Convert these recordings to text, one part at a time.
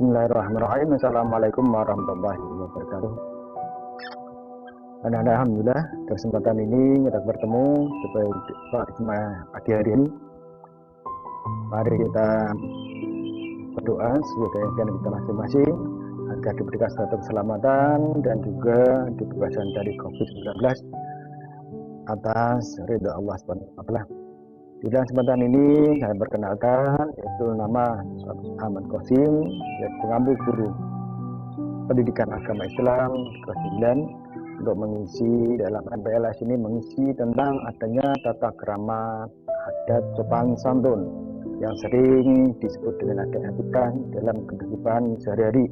Bismillahirrahmanirrahim. Assalamualaikum warahmatullahi wabarakatuh. Dan alhamdulillah kesempatan ini kita bertemu pagi hari ini. Mari kita berdoa sebagai kebaikan kita masing-masing agar diberikan suatu keselamatan dan juga dibebaskan dari COVID-19 atas ridha Allah SWT. Di dalam kesempatan ini saya perkenalkan yaitu nama Ahmad Qasim, yaitu pengambil guru pendidikan agama Islam kelas 9 untuk mengisi dalam MPLS ini mengisi tentang adanya tata krama adat sopan santun yang sering disebut dengan adat etika dalam kehidupan sehari-hari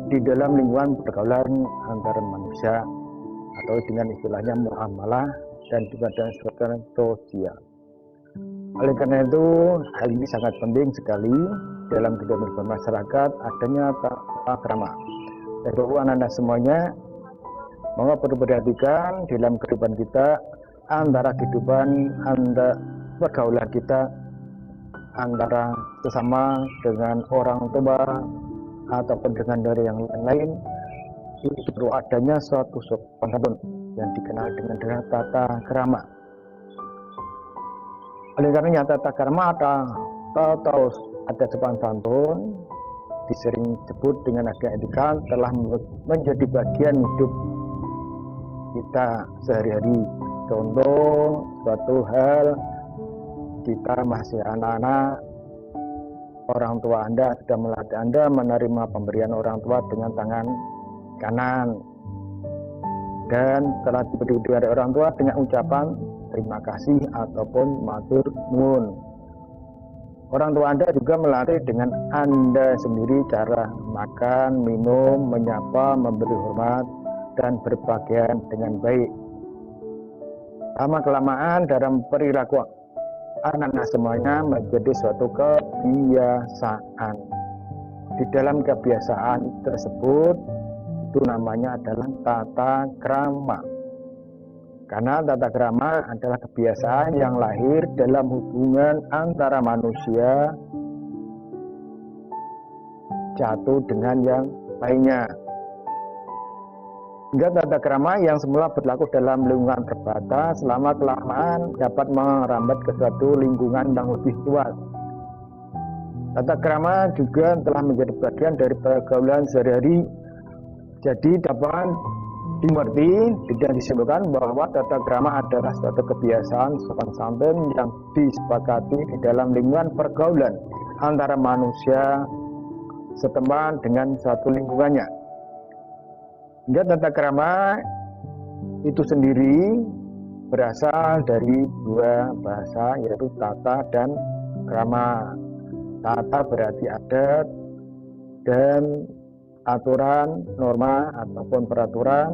di dalam lingkungan pergaulan antar manusia atau dengan istilahnya muamalah dan juga dalam sosial. Oleh karena itu, hal ini sangat penting sekali dalam kehidupan masyarakat adanya tata krama. Dan anak-anak semuanya maka perlu perhatikan dalam kehidupan kita antara pergaulan kita antara sesama dengan orang tua ataupun dengan dari yang lain itu perlu adanya suatu sopan santun yang dikenal dengan tata krama. Oleh karenanya tata krama atau ada sopan santun disering disebut dengan adat etika telah menjadi bagian hidup kita sehari-hari. Contoh suatu hal kita masih anak-anak, orang tua Anda sudah melatih Anda menerima pemberian orang tua dengan tangan kanan dan setelah diberi dari orang tua dengan ucapan terima kasih ataupun matur nuwun. Orang tua Anda juga melatih dengan Anda sendiri cara makan, minum, menyapa, memberi hormat dan berpakaian dengan baik. Lama-kelamaan dalam perilaku anak-anak semuanya menjadi suatu kebiasaan. Di dalam kebiasaan tersebut itu namanya adalah tata krama. Karena tata krama adalah kebiasaan yang lahir dalam hubungan antara manusia satu dengan yang lainnya. Hingga tata krama yang semula berlaku dalam lingkungan terbatas selama kelamaan dapat merambat ke suatu lingkungan yang lebih luas. Tata krama juga telah menjadi bagian dari pergaulan sehari-hari. Jadi dapat dimengerti dan disimpulkan bahwa tata krama adalah suatu kebiasaan sopan santun yang disepakati di dalam lingkungan pergaulan antara manusia setempat dengan satu lingkungannya. Hingga tata krama itu sendiri berasal dari dua bahasa yaitu tata dan krama. Tata berarti adat dan aturan, norma ataupun peraturan.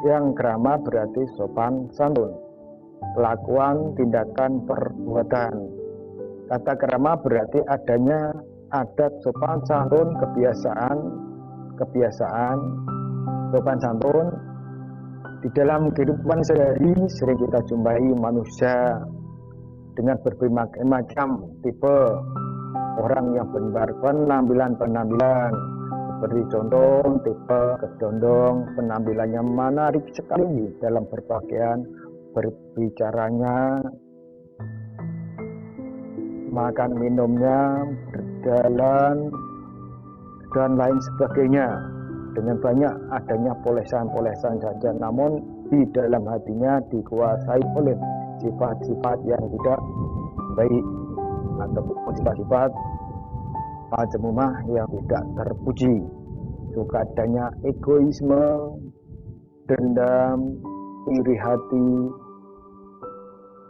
Yang krama berarti sopan santun, kelakuan, tindakan, perbuatan. Tata krama berarti adanya adat sopan santun, kebiasaan sopan santun di dalam kehidupan sehari. Sering kita jumpai manusia dengan berbagai macam tipe orang yang penampilan seperti contoh tipe kedondong, penampilannya menarik sekali dalam berpakaian, berbicaranya, makan minumnya, berjalan dan lain sebagainya, dengan banyak adanya polesan-polesan saja, namun di dalam hatinya dikuasai oleh sifat-sifat yang tidak baik ataupun sifat-sifat majemumah yang tidak terpuji. Juga adanya egoisme, dendam, iri hati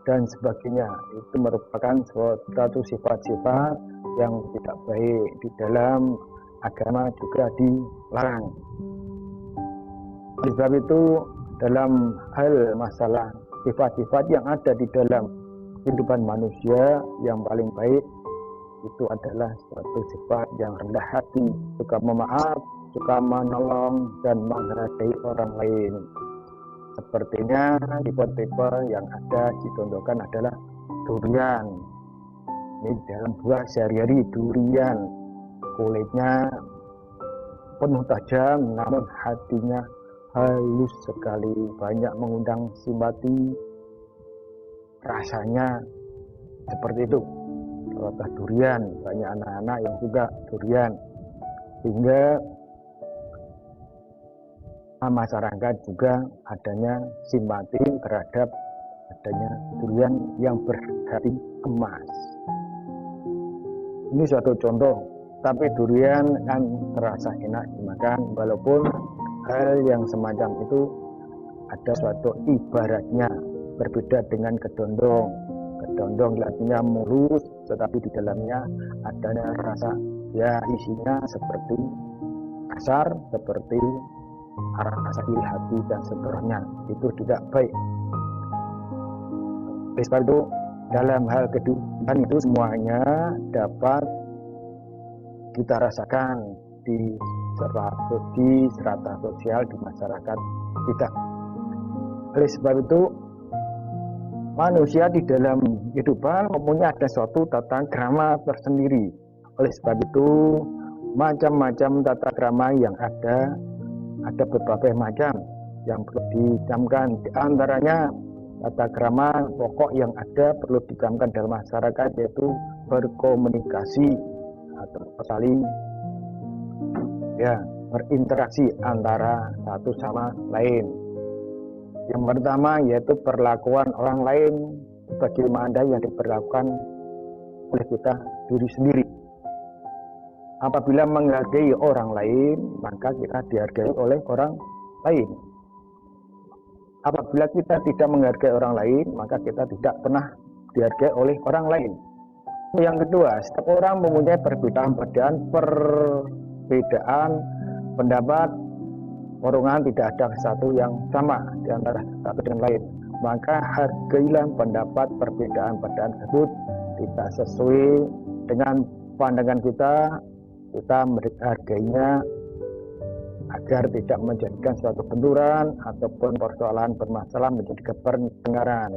dan sebagainya. Itu merupakan suatu sifat-sifat yang tidak baik, di dalam agama juga dilarang. Oleh sebab itu dalam hal masalah sifat-sifat yang ada di dalam kehidupan manusia, yang paling baik itu adalah suatu sifat yang rendah hati, suka memaaf, suka menolong dan menghargai orang lain. Sepertinya tipe-tipe yang ada dicontohkan adalah durian Ini dalam buah sehari-hari durian, kulitnya penuh tajam, namun hatinya halus sekali, banyak mengundang simpati. Rasanya seperti itu. Kalau durian, banyak anak-anak yang suka durian, sehingga masyarakat juga adanya simpati terhadap adanya durian yang berhati emas. Ini suatu contoh, tapi durian kan terasa enak dimakan, walaupun hal yang semacam itu ada suatu ibaratnya, berbeda dengan kedondong. Kedondong kelihatannya mulus, tetapi di dalamnya adanya rasa, ya isinya seperti kasar, seperti rasa iri hati dan seterusnya. Itu tidak baik. Oleh sebab itu, dalam hal kehidupan itu semuanya dapat kita rasakan di strata sosial di masyarakat kita. Oleh sebab itu, manusia di dalam kehidupan mempunyai ada suatu tata krama tersendiri. Oleh sebab itu, macam-macam tata krama yang ada berbagai macam yang perlu dicamkan. Di antaranya tata krama pokok yang ada perlu dicamkan dalam masyarakat, yaitu berkomunikasi atau saling berinteraksi antara satu sama lain. Yang pertama yaitu perlakuan orang lain bagaimana yang diperlakukan oleh kita diri sendiri. Apabila menghargai orang lain, maka kita dihargai oleh orang lain. Apabila kita tidak menghargai orang lain, maka kita tidak pernah dihargai oleh orang lain. Yang kedua, setiap orang mempunyai perbedaan pendapat, dorongan, tidak ada satu yang sama di antara satu dengan lain. Maka hargailah pendapat perbedaan tersebut, tidak sesuai dengan pandangan kita menghargainya agar tidak menjadikan suatu benturan ataupun persoalan bermasalah menjadi kebenaran.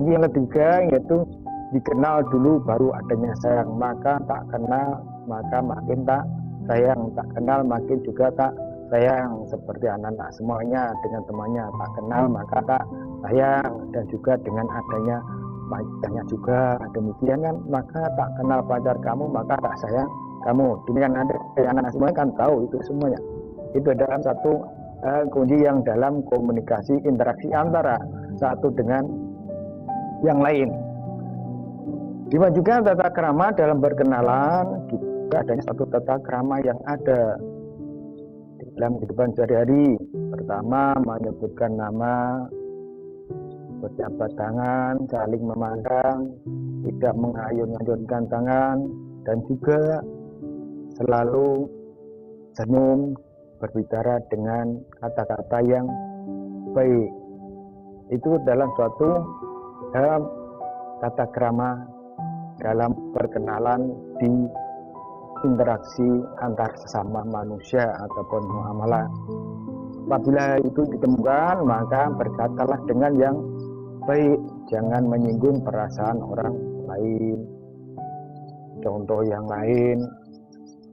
Yang ketiga yaitu dikenal dulu baru adanya sayang, maka tak kenal maka makin tak sayang, tak kenal makin juga tak sayang. Seperti anak-anak semuanya dengan temannya, tak kenal maka tak sayang, dan juga dengan adanya pacarnya juga demikian kan, maka tak kenal pacar kamu maka tak sayang kamu. Demikian anak-anak semuanya kan tahu itu semuanya. Itu dalam satu kunci yang dalam komunikasi interaksi antara satu dengan yang lain. Demikian juga tata krama dalam berkenalan, juga adanya satu tata krama yang ada dalam kehidupan sehari-hari. Pertama, menyebutkan nama, berjabat tangan, saling memandang, tidak mengayun-ayunkan tangan, dan juga selalu senyum, berbicara dengan kata-kata yang baik. Itu dalam suatu tata krama dalam perkenalan di interaksi antar sesama manusia ataupun muamalah. Apabila itu ditemukan, maka berkatalah dengan yang baik, jangan menyinggung perasaan orang lain. Contoh yang lain,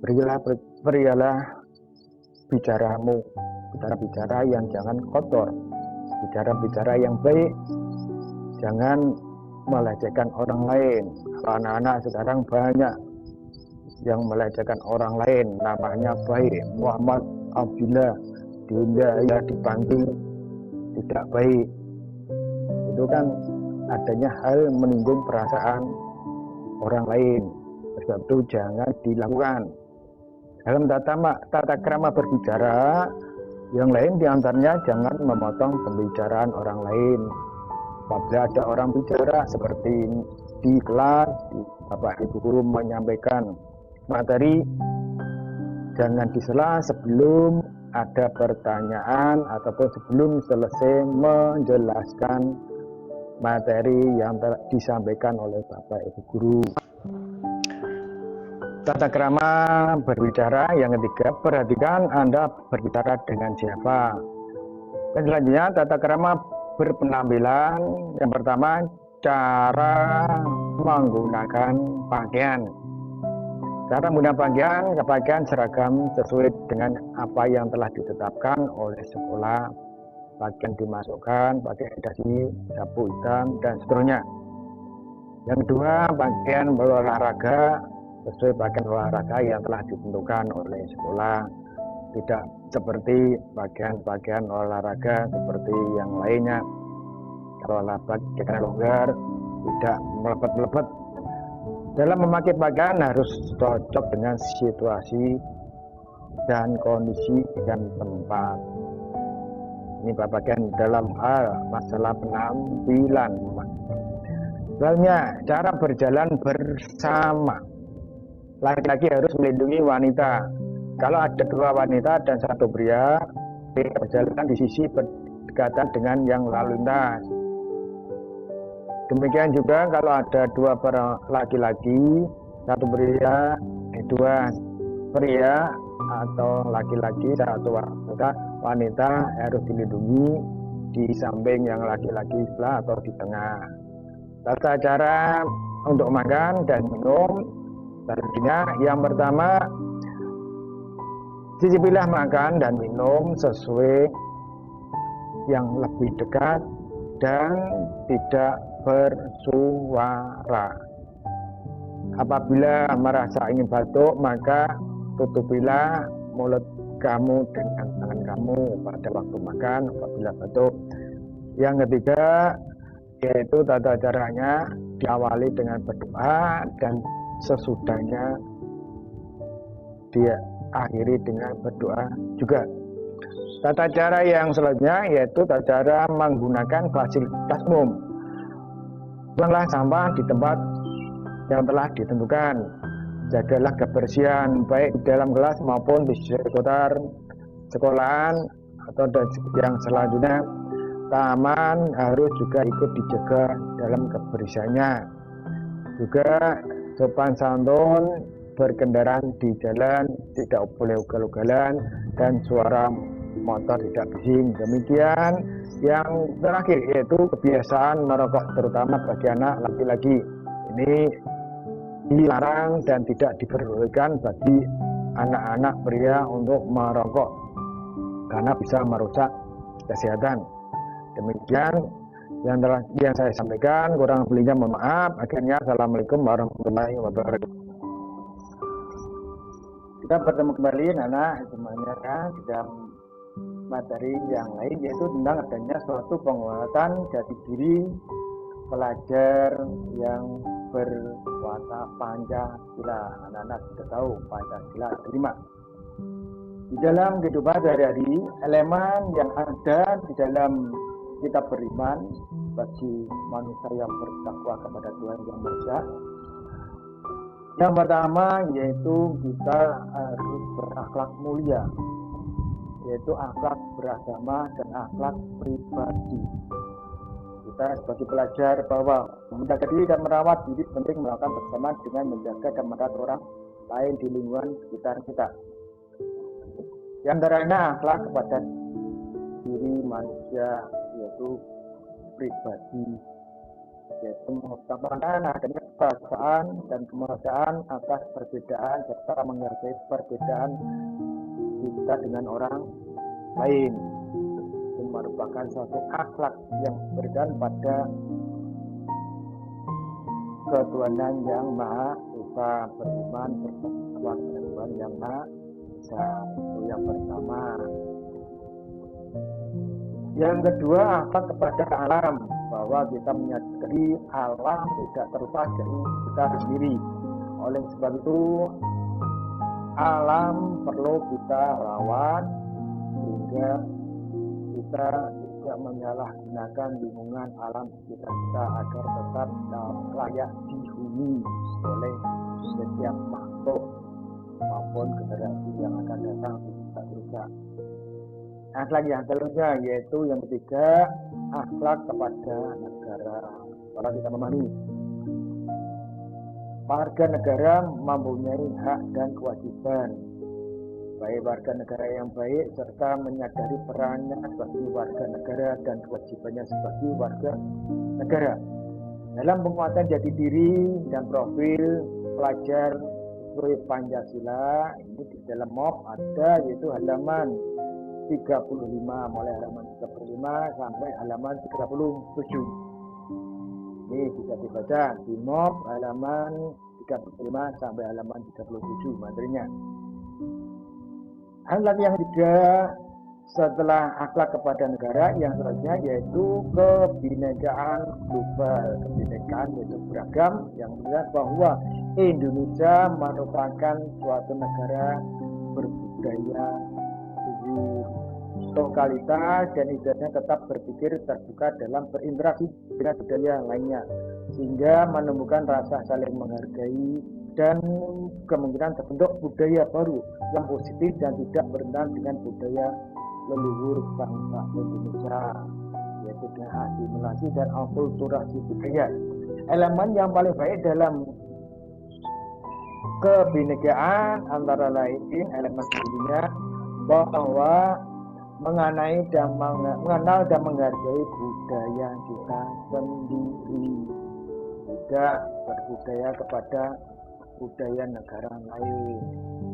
berilah bicaramu, bicara yang jangan kotor, bicara yang baik, jangan melecehkan orang lain. Anak-anak sekarang banyak yang melecehkan orang lain, namanya baik, Muhammad Abdullah, dia dipanggil tidak baik. Itu kan adanya hal menyinggung perasaan orang lain. Sebab itu jangan dilakukan. Dalam tata krama berbicara yang lain diantaranya jangan memotong pembicaraan orang lain. Apabila ada orang bicara seperti di kelas, Bapak Ibu guru menyampaikan materi, jangan disela sebelum ada pertanyaan ataupun sebelum selesai menjelaskan materi yang disampaikan oleh Bapak Ibu guru. Tata krama berbicara yang ketiga, perhatikan Anda berbicara dengan siapa. Dan selanjutnya tata krama berpenampilan. Yang pertama, cara menggunakan pakaian. Cara menggunakan pakaian seragam sesuai dengan apa yang telah ditetapkan oleh sekolah. Pakaian dimasukkan, pakaian dasi, sapu hitam, dan seterusnya. Yang kedua, pakaian berolahraga sesuai pakaian olahraga yang telah ditentukan oleh sekolah. Tidak seperti pakaian olahraga seperti yang lainnya. Kalau pakaian longgar, tidak melepet-melepet. Dalam memakai pakaian harus cocok dengan situasi dan kondisi dan tempat. Ini pakaian dalam hal masalah penampilan. Misalnya cara berjalan bersama. Laki-laki harus melindungi wanita. Kalau ada dua wanita dan satu pria, berjalan di sisi berdekatan dengan yang lalu lintas. Demikian juga kalau ada dua laki-laki, satu pria, dua pria atau laki-laki, satu wanita harus dilindungi di samping yang laki-laki sebelah atau di tengah. Tata cara untuk makan dan minum, tentunya yang pertama, cicipilah makan dan minum sesuai yang lebih dekat dan tidak bersuara. Apabila merasa ingin batuk, maka tutupilah mulut kamu dengan tangan kamu pada waktu makan apabila batuk. Yang ketiga, yaitu tata caranya diawali dengan berdoa dan sesudahnya dia akhiri dengan berdoa juga. Tata cara yang selanjutnya yaitu tata cara menggunakan fasilitas umum. Buanglah sampah di tempat yang telah ditentukan. Jagalah kebersihan baik di dalam kelas maupun di sekitar sekolahan atau yang selanjutnya. Taman harus juga ikut dijaga dalam kebersihannya. Juga sopan santun berkendaraan di jalan tidak boleh ugal-ugalan dan suara motor tidak bising. Demikian yang terakhir yaitu kebiasaan merokok terutama bagi anak laki-laki. Ini dilarang dan tidak diperbolehkan bagi anak-anak pria untuk merokok karena bisa merusak kesehatan. Demikian yang saya sampaikan, kurang lebihnya mohon maaf. Akhirnya assalamualaikum warahmatullahi wabarakatuh. Kita bertemu kembali anak semuanya di dalam materi yang lain yaitu tentang adanya suatu penguatan jati diri pelajar yang berwatak Pancasila. Anak-anak sudah tahu Pancasila ada 5. Di dalam kehidupan sehari-hari, elemen yang ada di dalam kita beriman bagi manusia yang bertakwa kepada Tuhan Yang Maha Esa. Yang pertama yaitu kita harus berakhlak mulia, yaitu akhlak beragama dan akhlak pribadi. Kita sebagai pelajar bahwa menjaga diri dan merawat diri penting melakukan bersama dengan menjaga dan merawat orang lain di lingkungan sekitar kita. Yang antaranya akhlak kepada diri manusia yaitu pribadi, yaitu mengutamakan adanya perasaan dan kemanusiaan atas perbedaan serta menghargai perbedaan kita dengan orang lain. Itu merupakan suatu akhlak yang berdasarkan pada ketuhanan Yang Maha Esa, beriman bersama Tuhan Yang Maha Esa. Itu yang pertama. Yang kedua, akhlak kepada alam, bahwa kita menyadari alam tidak terlepas dari kita sendiri. Oleh sebab itu, alam perlu kita rawat sehingga kita tidak menyalahgunakan lingkungan alam sekitar kita agar tetap layak dihuni oleh setiap makhluk maupun generasi yang akan datang tidak rusak. Akhlak yang selanjutnya yaitu yang ketiga, akhlak kepada negara. Kalau kita memahami warga negara mempunyai hak dan kewajiban, baik warga negara yang baik serta menyadari perannya sebagai warga negara dan kewajibannya sebagai warga negara. Dalam penguatan jati diri dan profil pelajar proyek Pancasila ini di dalam MOP ada yaitu halaman 35, mulai halaman 35 sampai halaman 37. Ini bisa dibaca di MOP halaman 35 sampai halaman 37 materinya. Hal yang ketiga setelah akhlak kepada negara yang selanjutnya yaitu kebinekaan global. Kebinekaan yaitu beragam yang melihat bahwa Indonesia merupakan suatu negara berbudaya lokalitas dan idenya tetap berpikir terbuka dalam berinteraksi dengan budaya lainnya sehingga menemukan rasa saling menghargai dan kemungkinan terbentuk budaya baru yang positif dan tidak bertentangan dengan budaya leluhur bangsa Indonesia, yaitu dengan asimilasi dan akulturasi budaya. Elemen yang paling baik dalam kebinekaan antara lain elemen sebelumnya bahwa mengenal dan menghargai budaya kita sendiri, tidak berbudaya kepada budaya negara lain.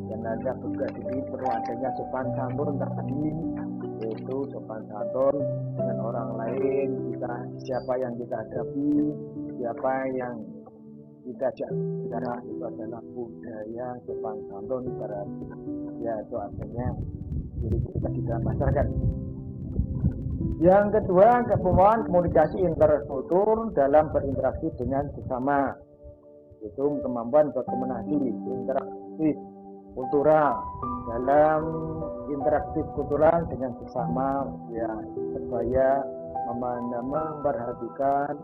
Dan ada juga diri perlu adanya sopan santun tadi, yaitu sopan santun dengan orang lain, siapa yang kita hadapi, siapa yang kita bicara itu adalah budaya sopan santun berarti yaitu artinya diri kita di dalam masyarakat. Yang kedua, kemampuan komunikasi interkultur dalam berinteraksi dengan sesama, yaitu kemampuan berkomunikasi interaktif kultural dalam interaktif kultural dengan sesama, ya supaya memperhatikan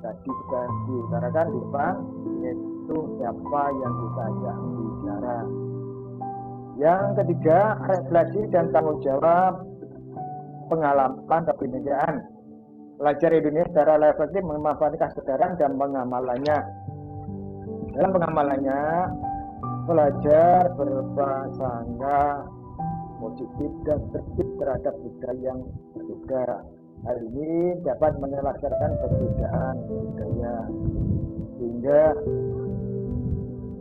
tadi kita diutarakan di depan, yaitu siapa yang kita ajak bicara. Yang ketiga, refleksi dan tanggung jawab pengalaman kebinekaan. Pelajar Indonesia secara reflektif memanfaatkan kesadaran dan pengamalannya. Dalam pengamalannya, pelajar berprasangka positif dan tertib terhadap budaya yang berbeda. Hal ini dapat menyelesaikan perbedaan budaya sehingga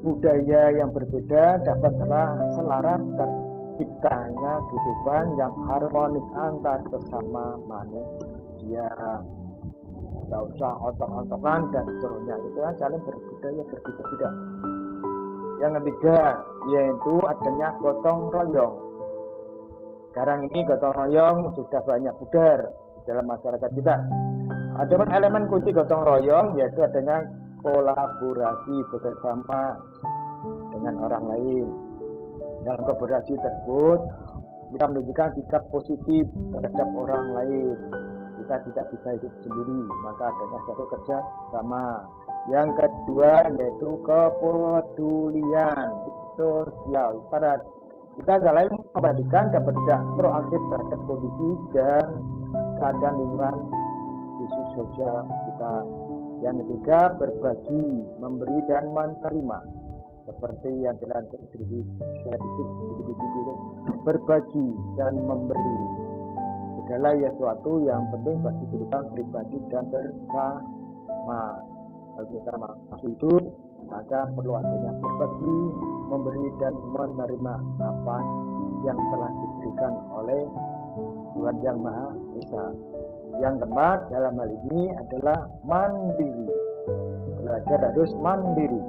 budaya yang berbeda dapat selaras terciptanya kehidupan yang harmonis antar sesama manusia. Tidak usah otok-otokan dan seterusnya, itu kan saling berbudaya berbeda-beda. Yang ketiga yaitu adanya gotong royong. Sekarang ini gotong royong sudah banyak pudar dalam masyarakat kita. Ada elemen kunci gotong royong yaitu adanya kolaborasi bersama dengan orang lain. Dalam kolaborasi tersebut kita menunjukkan sikap positif terhadap orang lain. Kita tidak bisa hidup sendiri, maka adanya satu kerja sama. Yang kedua yaitu kepedulian sosial. Pada kita lain memperhatikan dan bertindak proaktif terhadap kondisi dan keadaan lingkungan di sosial kita. Yang ketiga, berbagi, memberi dan menerima. Seperti yang telah berbagi dan memberi. Segala sesuatu yang penting bagi kehidupan pribadi dan bersama. Bagi kita masuk hidup, maka perlu adanya berbagi, memberi dan menerima apa yang telah diberikan oleh Tuhan Yang Maha Esa. Yang keempat dalam hal ini adalah mandiri. Belajar harus mandiri.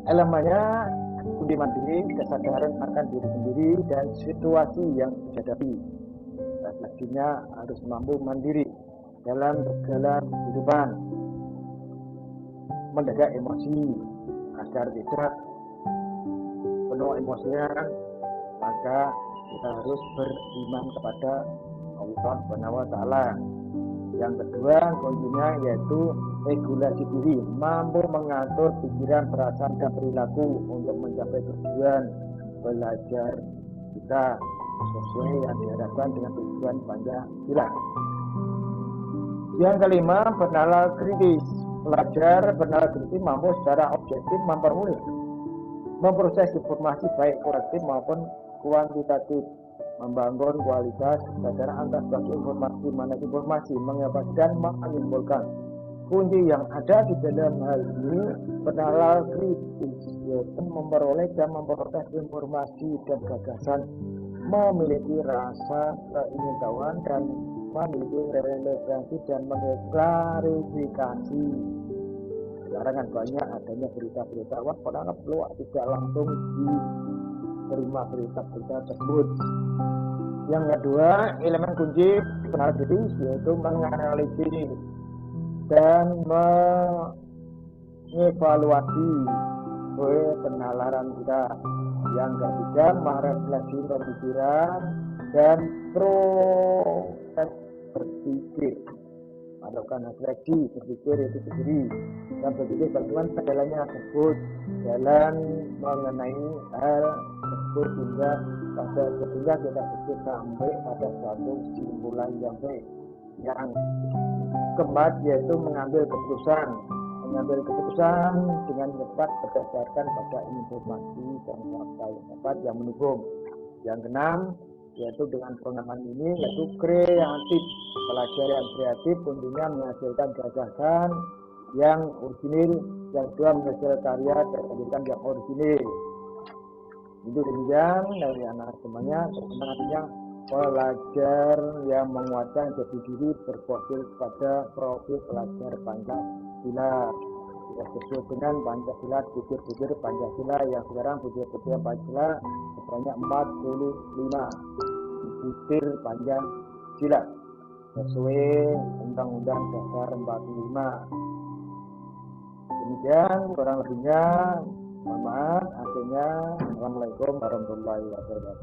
Elemennya kunci mandiri, kesadaran akan diri sendiri dan situasi yang dihadapi. Refleksinya harus mampu mandiri dalam segala kehidupan, menjaga emosi agar tidak penuh emosian, maka kita harus beriman kepada Allah Subhanahu wa Ta'ala. Yang kedua kuncinya yaitu regulasi diri, mampu mengatur pikiran, perasaan dan perilaku untuk mencapai tujuan belajar kita sesuai yang diharapkan dengan tujuan Pancasila. Yang kelima, bernalar kritis. Pelajar bernalar kritis mampu secara objektif memproses informasi baik kualitatif maupun kuantitatif, membangun kualitas kesadaran atas suatu informasi, mana informasi mengapa dan menyimpulkan kunci yang ada di dalam hal ini bernalar kritis, yaitu memperoleh dan memproses informasi dan gagasan, memiliki rasa keingintahuan dan memiliki relevansi dan mengklarifikasi. Sekarang kan banyak adanya berita-berita, wah padahal perlu tidak langsung diterima berita-berita tersebut. Yang kedua, elemen kunci penal kritis yaitu menganalisis dan mengevaluasi penalaran kita. Yang ketiga, merefleksi pemikiran dan proses berpikir, melakukan refleksi berpikir itu sendiri dan berpikir bagaimana jalannya tersebut, jalan mengenai hal tersebut sehingga kita berpikir sampai pada suatu kesimpulan yang baik. Yang keempat yaitu mengambil keputusan dengan tepat berdasarkan pada informasi dan fakta yang tepat yang mendukung. Yang keenam yaitu dengan pengembangan ini yaitu kreatif, pelajar yang kreatif tentunya menghasilkan gagasan yang orisinil, yang kedua menghasilkan karya terhasilkan yang orisinil. Itu demikian dari anak semuanya. Artinya pelajar yang menguatkan jati diri berprofil pada profil pelajar Pancasila, sesuai dengan Pancasila, butir-butir Pancasila yang sekarang butir-butir Pancasila sebanyak 45 butir Pancasila sesuai Undang-Undang Dasar 45. Demikian kurang lebihnya, mohon maaf. Akhirnya, Assalamualaikum warahmatullahi wabarakatuh.